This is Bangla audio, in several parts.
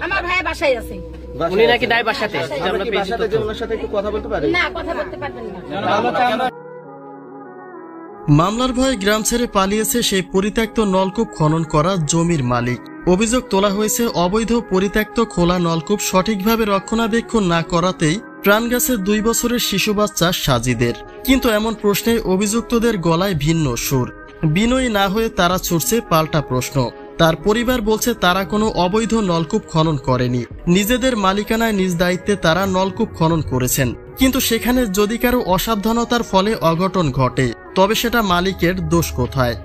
আমার ভাই বাসায় আছে। উনি নাকি দায় বাসাতে কথা বলতে পারেন না, কথা বলতে পারবেন না। মামলার ভয়ে গ্রাম ছেড়ে পালিয়েছে সেই পরিত্যক্ত নলকূপ খনন করা জমির মালিক। অভিযোগ তোলা হয়েছে অবৈধ পরিত্যক্ত খোলা নলকূপ সঠিকভাবে রক্ষণাবেক্ষণ না করাতেই প্রাণ গেছে 2 বছরের শিশু বাচ্চা সাজিদের। কিন্তু এমন প্রশ্নে অভিযুক্তদের গলায় ভিন্ন সুর। বিনয়ী না হয়ে তারা ছুটছে পাল্টা প্রশ্ন। তার পরিবার বলছে তারা কোনো অবৈধ নলকূপ খনন করেনি, নিজেদের মালিকানায় নিজ দায়িত্বে তারা নলকূপ খনন করেছেন। কিন্তু সেখানে যদি কারো অসাবধানতার ফলে অঘটন ঘটে তবে সেটা মালিকের দোষ কোথায়?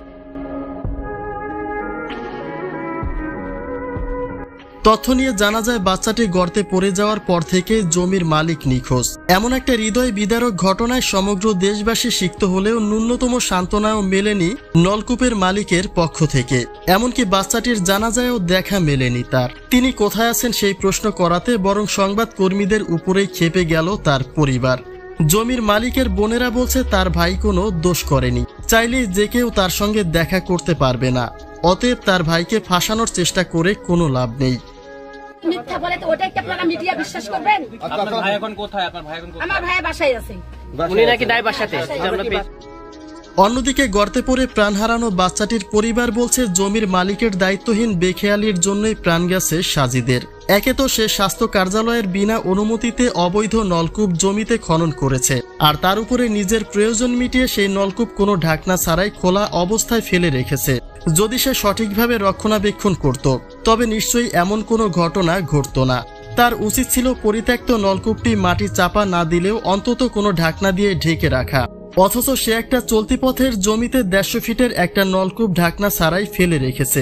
তথ্য নিয়ে জানা যায় বাচ্চাটি গর্তে পড়ে যাওয়ার পর থেকে জমির মালিক নিখোঁজ। এমন একটা হৃদয় বিদারক ঘটনায় সমগ্র দেশবাসী সিক্ত হলেও ন্যূনতম সান্ত্বনাও মেলেনি নলকূপের মালিকের পক্ষ থেকে। এমনকি বাচ্চাটির জানাজায়ও দেখা মেলেনি তার। তিনি কোথায় আছেন সেই প্রশ্ন করাতে বরং সংবাদ কর্মীদের উপরেই ক্ষেপে গেল তার পরিবার। জমির মালিকের বোনেরা বলছে তার ভাই কোনো দোষ করেনি, চাইলেই যে কেউ তার সঙ্গে দেখা করতে পারবে না। অতএব তার ভাইকে ফাঁসানোর চেষ্টা করে কোনো লাভ নেই। মিথ্যা বলে তো ওটাই কি আপনারা মিডিয়া বিশ্বাস করবেন? আপনার ভাই এখন কোথায়? আপনার ভাই এখন কোথায়? আমার ভাই বাসায় আছে। উনি নাকি দায় বাসাতে। অন্যদিকে গর্তে পড়ে প্রাণ হারানো বাচ্চাটির পরিবার বলছে জমির মালিকের দায়িত্বহীন বেখেয়ালির জন্যই প্রাণ গেছে সাজিদের। একে তো সে স্বাস্থ্য কার্যালয়ের বিনা অনুমতিতে অবৈধ নলকূপ জমিতে খনন করেছে, আর তার উপরে নিজের প্রয়োজন মিটিয়ে সেই নলকূপ কোনো ঢাকনা ছাড়াই খোলা অবস্থায় ফেলে রেখেছে। যদি সে সঠিকভাবে রক্ষণাবেক্ষণ করত তবে নিশ্চয়ই এমন কোনো ঘটনা ঘটত না। তার উচিত ছিল পরিত্যক্ত নলকূপটি মাটি চাপা না দিলেও অন্তত কোনো ঢাকনা দিয়ে ঢেকে রাখা। অথচ সে একটা চলতি পথের জমিতে 150 ফিটের একটা নলকূপ ঢাকনা ছাড়াই ফেলে রেখেছে,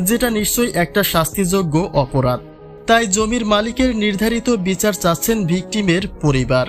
যেটা নিশ্চয়ই একটা শাস্তিযোগ্য অপরাধ। তাই জমির মালিকের নির্ধারিত বিচার চাচ্ছেন ভিকটিমের পরিবার।